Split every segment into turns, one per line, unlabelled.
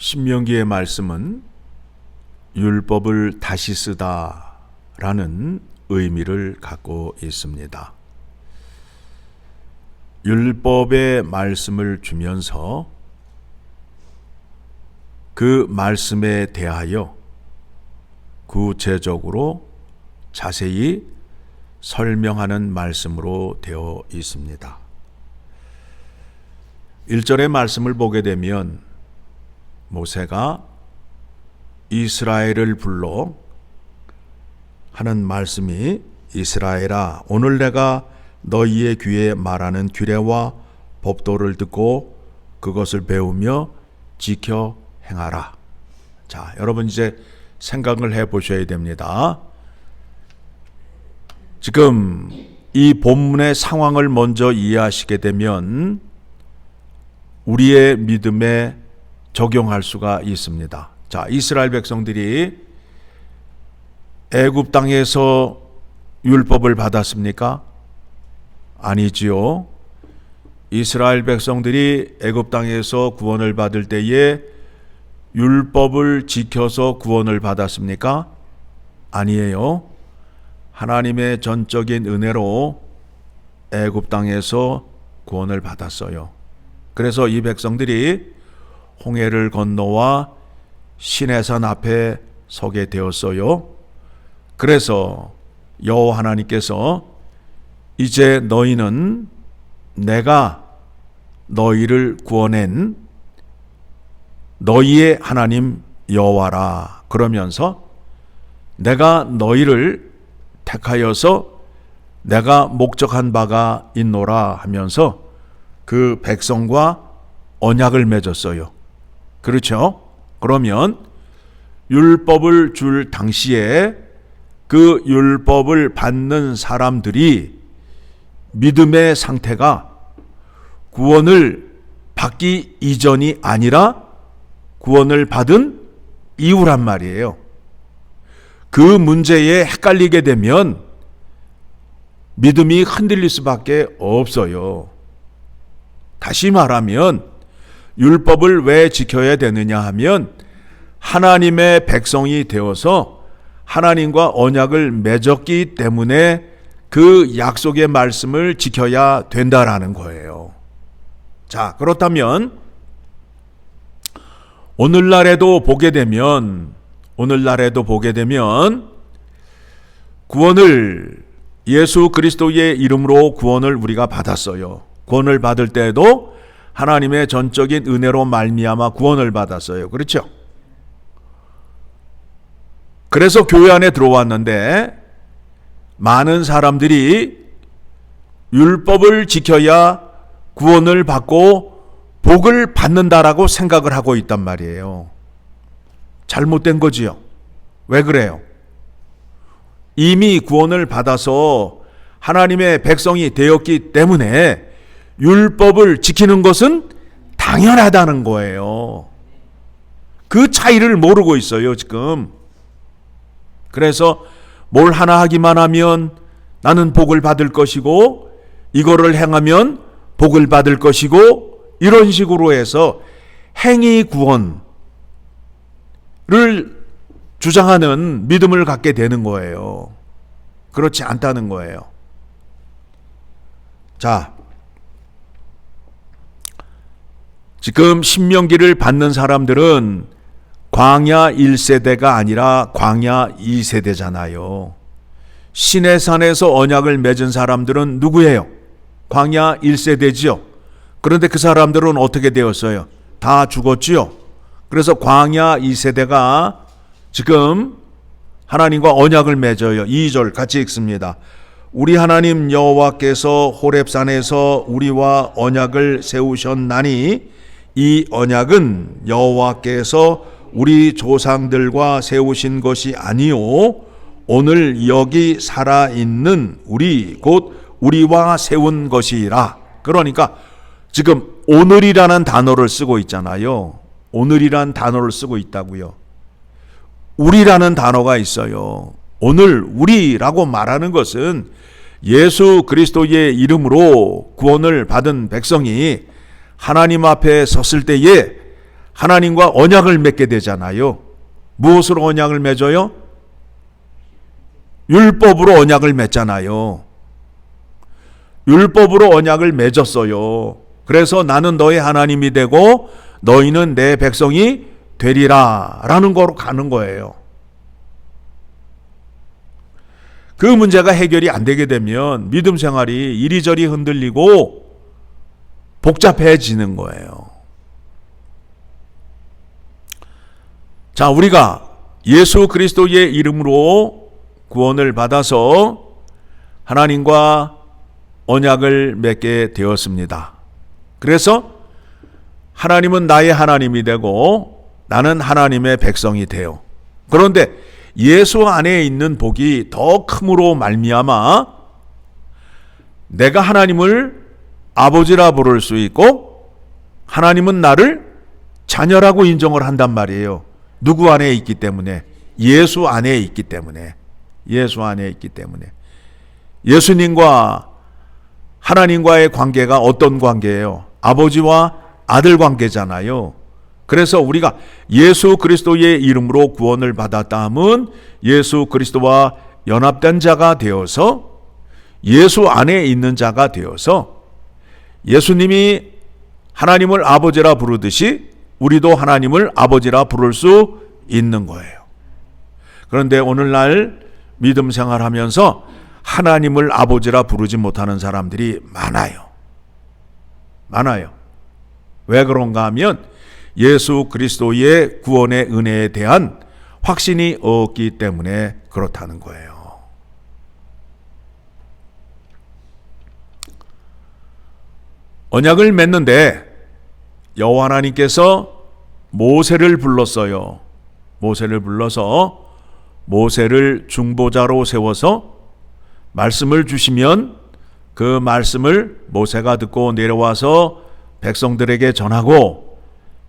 신명기의 말씀은 율법을 다시 쓰다라는 의미를 갖고 있습니다. 율법의 말씀을 주면서 그 말씀에 대하여 구체적으로 자세히 설명하는 말씀으로 되어 있습니다. 1절의 말씀을 보게 되면 모세가 이스라엘을 불러 하는 말씀이 이스라엘아 오늘 내가 너희의 귀에 말하는 규례와 법도를 듣고 그것을 배우며 지켜 행하라. 자, 여러분 이제 생각을 해 보셔야 됩니다. 지금 이 본문의 상황을 먼저 이해하시게 되면 우리의 믿음에 적용할 수가 있습니다. 자, 이스라엘 백성들이 애굽 땅에서 율법을 받았습니까? 아니지요. 이스라엘 백성들이 애굽 땅에서 구원을 받을 때에 율법을 지켜서 구원을 받았습니까? 아니에요. 하나님의 전적인 은혜로 애굽 땅에서 구원을 받았어요. 그래서 이 백성들이 홍해를 건너와 시내산 앞에 서게 되었어요. 그래서 여호와 하나님께서 이제 너희는 내가 너희를 구원한 너희의 하나님 여호와라. 그러면서 내가 너희를 택하여서 내가 목적한 바가 있노라 하면서 그 백성과 언약을 맺었어요. 그렇죠? 그러면 율법을 줄 당시에 그 율법을 받는 사람들이 믿음의 상태가 구원을 받기 이전이 아니라 구원을 받은 이후란 말이에요. 그 문제에 헷갈리게 되면 믿음이 흔들릴 수밖에 없어요. 다시 말하면 율법을 왜 지켜야 되느냐 하면 하나님의 백성이 되어서 하나님과 언약을 맺었기 때문에 그 약속의 말씀을 지켜야 된다라는 거예요. 자, 그렇다면 오늘날에도 보게 되면 구원을 예수 그리스도의 이름으로 구원을 우리가 받았어요. 구원을 받을 때에도 하나님의 전적인 은혜로 말미암아 구원을 받았어요. 그렇죠? 그래서 교회 안에 들어왔는데 많은 사람들이 율법을 지켜야 구원을 받고 복을 받는다라고 생각을 하고 있단 말이에요. 잘못된 거지요. 왜 그래요? 이미 구원을 받아서 하나님의 백성이 되었기 때문에 율법을 지키는 것은 당연하다는 거예요. 그 차이를 모르고 있어요, 지금. 그래서 뭘 하나 하기만 하면 나는 복을 받을 것이고 이거를 행하면 복을 받을 것이고 이런 식으로 해서 행위 구원을 주장하는 믿음을 갖게 되는 거예요. 그렇지 않다는 거예요. 자, 지금 신명기를 받는 사람들은 광야 1세대가 아니라 광야 2세대잖아요. 시내산에서 언약을 맺은 사람들은 누구예요? 광야 1세대지요. 그런데 그 사람들은 어떻게 되었어요? 다 죽었지요. 그래서 광야 2세대가 지금 하나님과 언약을 맺어요. 2절 같이 읽습니다. 우리 하나님 여호와께서 호렙산에서 우리와 언약을 세우셨나니 이 언약은 여호와께서 우리 조상들과 세우신 것이 아니요 오늘 여기 살아있는 우리 곧 우리와 세운 것이라. 그러니까 지금 오늘이라는 단어를 쓰고 있잖아요. 오늘이라는 단어를 쓰고 있다고요. 우리라는 단어가 있어요. 오늘 우리라고 말하는 것은 예수 그리스도의 이름으로 구원을 받은 백성이 하나님 앞에 섰을 때에 하나님과 언약을 맺게 되잖아요. 무엇으로 언약을 맺어요? 율법으로 언약을 맺잖아요. 율법으로 언약을 맺었어요. 그래서 나는 너의 하나님이 되고 너희는 내 백성이 되리라 라는 거로 가는 거예요. 그 문제가 해결이 안 되게 되면 믿음 생활이 이리저리 흔들리고 복잡해지는 거예요. 자, 우리가 예수 그리스도의 이름으로 구원을 받아서 하나님과 언약을 맺게 되었습니다. 그래서 하나님은 나의 하나님이 되고 나는 하나님의 백성이 되어. 그런데 예수 안에 있는 복이 더 큼으로 말미암아 내가 하나님을 아버지라 부를 수 있고 하나님은 나를 자녀라고 인정을 한단 말이에요. 누구 안에 있기 때문에? 예수 안에 있기 때문에. 예수 안에 있기 때문에. 예수님과 하나님과의 관계가 어떤 관계예요? 아버지와 아들 관계잖아요. 그래서 우리가 예수 그리스도의 이름으로 구원을 받았다 하면 예수 그리스도와 연합된 자가 되어서 예수 안에 있는 자가 되어서 예수님이 하나님을 아버지라 부르듯이 우리도 하나님을 아버지라 부를 수 있는 거예요. 그런데 오늘날 믿음 생활하면서 하나님을 아버지라 부르지 못하는 사람들이 많아요. 많아요. 왜 그런가 하면 예수 그리스도의 구원의 은혜에 대한 확신이 없기 때문에 그렇다는 거예요. 언약을 맺는데 여호와 하나님께서 모세를 불렀어요. 모세를 불러서 모세를 중보자로 세워서 말씀을 주시면 그 말씀을 모세가 듣고 내려와서 백성들에게 전하고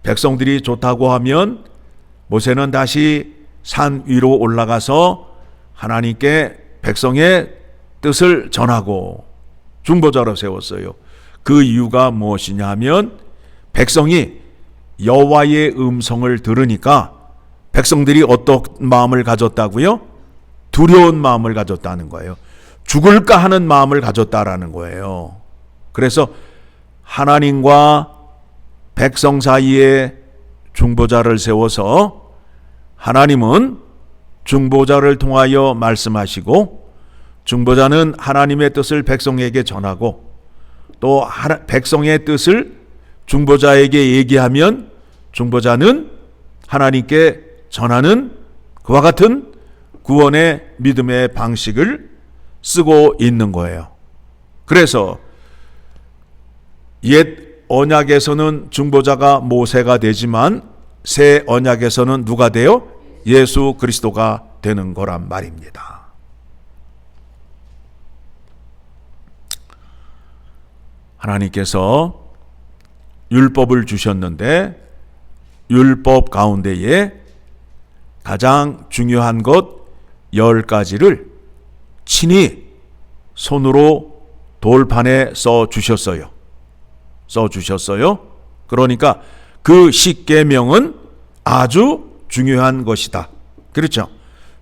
백성들이 좋다고 하면 모세는 다시 산 위로 올라가서 하나님께 백성의 뜻을 전하고 중보자로 세웠어요. 그 이유가 무엇이냐 하면 백성이 여호와의 음성을 들으니까 백성들이 어떤 마음을 가졌다고요? 두려운 마음을 가졌다는 거예요. 죽을까 하는 마음을 가졌다라는 거예요. 그래서 하나님과 백성 사이에 중보자를 세워서 하나님은 중보자를 통하여 말씀하시고 중보자는 하나님의 뜻을 백성에게 전하고 또 백성의 뜻을 중보자에게 얘기하면 중보자는 하나님께 전하는 그와 같은 구원의 믿음의 방식을 쓰고 있는 거예요. 그래서 옛 언약에서는 중보자가 모세가 되지만 새 언약에서는 누가 돼요? 예수 그리스도가 되는 거란 말입니다. 하나님께서 율법을 주셨는데 율법 가운데에 가장 중요한 것 10가지를 친히 손으로 돌판에 써 주셨어요. 그러니까 그 십계명은 아주 중요한 것이다. 그렇죠?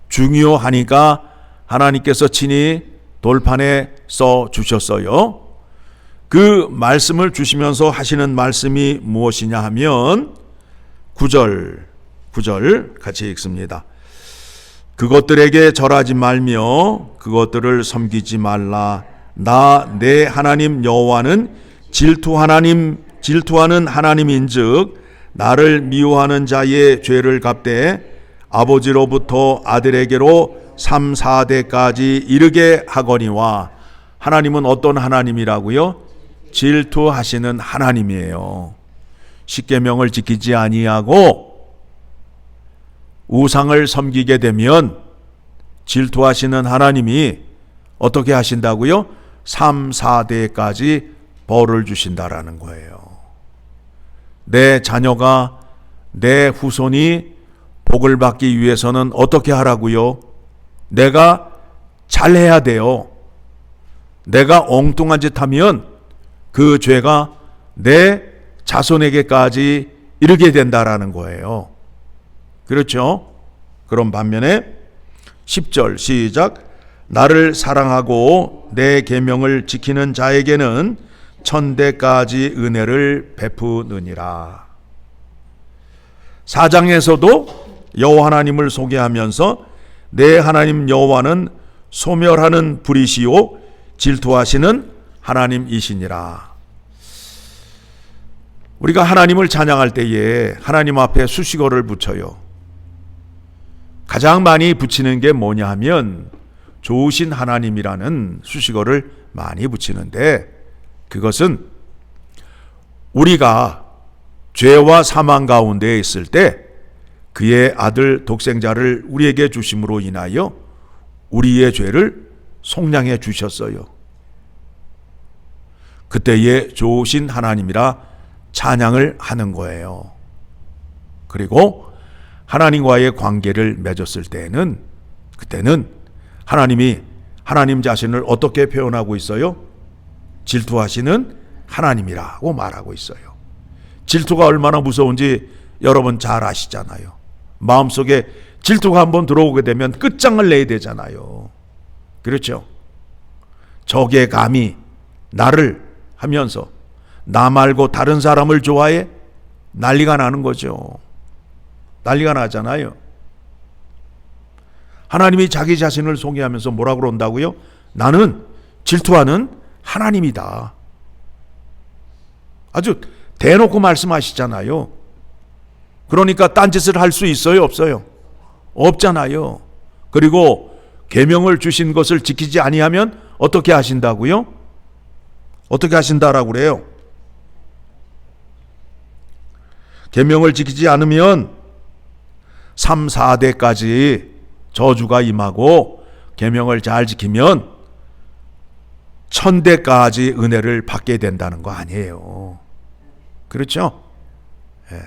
중요하니까 하나님께서 친히 돌판에 써 주셨어요. 그 말씀을 주시면서 하시는 말씀이 무엇이냐 하면 9절 같이 읽습니다. 그것들에게 절하지 말며 그것들을 섬기지 말라. 나 내 하나님 여호와는 질투하는 하나님인즉 나를 미워하는 자의 죄를 갚되 아버지로부터 아들에게로 3, 4대까지 이르게 하거니와. 하나님은 어떤 하나님이라고요? 질투하시는 하나님이에요. 십계명을 지키지 아니하고 우상을 섬기게 되면 질투하시는 하나님이 어떻게 하신다고요? 3, 4대까지 벌을 주신다라는 거예요. 내 자녀가, 내 후손이 복을 받기 위해서는 어떻게 하라고요? 내가 잘해야 돼요. 내가 엉뚱한 짓 하면 그 죄가 내 자손에게까지 이르게 된다라는 거예요. 그렇죠? 그럼 반면에 10절 시작. 나를 사랑하고 내 계명을 지키는 자에게는 천대까지 은혜를 베푸느니라. 4장에서도 여호와 하나님을 소개하면서 내 하나님 여호와는 소멸하는 불이시요 질투하시는 하나님이시니라. 우리가 하나님을 찬양할 때에 하나님 앞에 수식어를 붙여요. 가장 많이 붙이는 게 뭐냐 하면 좋으신 하나님이라는 수식어를 많이 붙이는데, 그것은 우리가 죄와 사망 가운데 있을 때 그의 아들 독생자를 우리에게 주심으로 인하여 우리의 죄를 속량해 주셨어요. 그때에 좋으신 하나님이라 찬양을 하는 거예요. 그리고 하나님과의 관계를 맺었을 때에는, 그때는 하나님이 하나님 자신을 어떻게 표현하고 있어요? 질투하시는 하나님이라고 말하고 있어요. 질투가 얼마나 무서운지 여러분 잘 아시잖아요. 마음속에 질투가 한번 들어오게 되면 끝장을 내야 되잖아요. 그렇죠? 적의 감히 나를 하면서 나 말고 다른 사람을 좋아해? 난리가 나는 거죠. 난리가 나잖아요. 하나님이 자기 자신을 소개하면서 뭐라고 그런다고요? 나는 질투하는 하나님이다. 아주 대놓고 말씀하시잖아요. 그러니까 딴짓을 할 수 있어요, 없어요? 없잖아요. 그리고 계명을 주신 것을 지키지 아니하면 어떻게 하신다고요? 어떻게 하신다라고 그래요? 계명을 지키지 않으면 3, 4대까지 저주가 임하고, 계명을 잘 지키면 1000대까지 은혜를 받게 된다는 거 아니에요. 그렇죠? 예.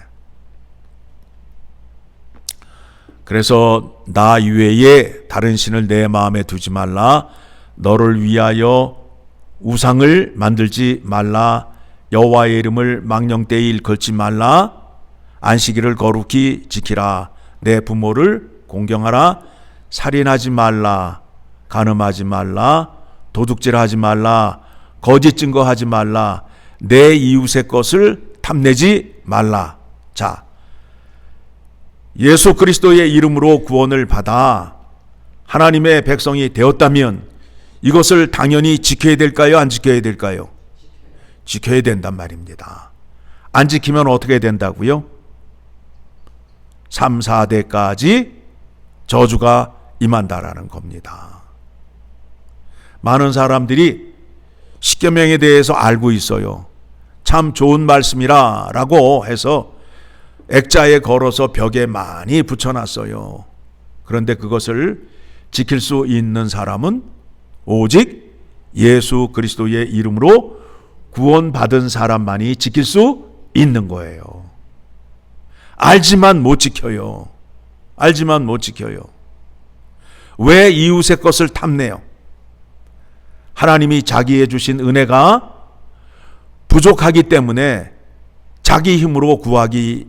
그래서 나 외에 다른 신을 내 마음에 두지 말라. 너를 위하여 우상을 만들지 말라. 여호와의 이름을 망령되이 일컬지 말라. 안식일을 거룩히 지키라. 내 부모를 공경하라. 살인하지 말라. 간음하지 말라. 도둑질하지 말라. 거짓 증거하지 말라. 내 이웃의 것을 탐내지 말라. 자, 예수 그리스도의 이름으로 구원을 받아 하나님의 백성이 되었다면 이것을 당연히 지켜야 될까요? 안 지켜야 될까요? 지켜야 된단 말입니다. 안 지키면 어떻게 된다고요? 3, 4대까지 저주가 임한다라는 겁니다. 많은 사람들이 십계명에 대해서 알고 있어요. 참 좋은 말씀이라 라고 해서 액자에 걸어서 벽에 많이 붙여놨어요. 그런데 그것을 지킬 수 있는 사람은 오직 예수 그리스도의 이름으로 구원받은 사람만이 지킬 수 있는 거예요. 알지만 못 지켜요. 알지만 못 지켜요. 왜 이웃의 것을 탐내요? 하나님이 자기의 주신 은혜가 부족하기 때문에 자기 힘으로 구하기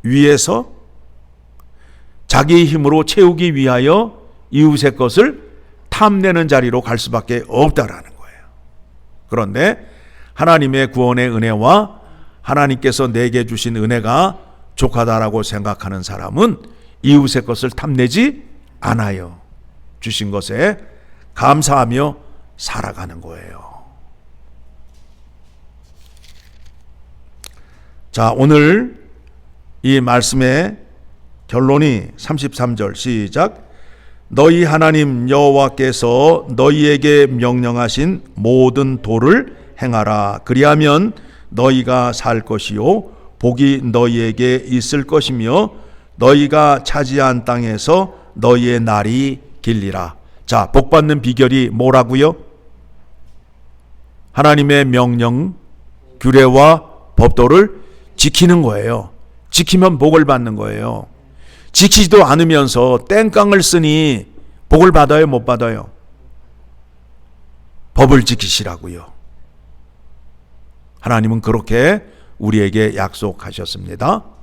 위해서, 자기 힘으로 채우기 위하여 이웃의 것을 탐내는 자리로 갈 수밖에 없다라는 거예요. 그런데 하나님의 구원의 은혜와 하나님께서 내게 주신 은혜가 족하다라고 생각하는 사람은 이웃의 것을 탐내지 않아요. 주신 것에 감사하며 살아가는 거예요. 자, 오늘 이 말씀의 결론이 33절 시작. 너희 하나님 여호와께서 너희에게 명령하신 모든 도를 행하라. 그리하면 너희가 살 것이요 복이 너희에게 있을 것이며 너희가 차지한 땅에서 너희의 날이 길리라. 자, 복받는 비결이 뭐라고요? 하나님의 명령, 규례와 법도를 지키는 거예요. 지키면 복을 받는 거예요. 지키지도 않으면서 땡깡을 쓰니 복을 받아요, 못 받아요? 법을 지키시라고요. 하나님은 그렇게 우리에게 약속하셨습니다.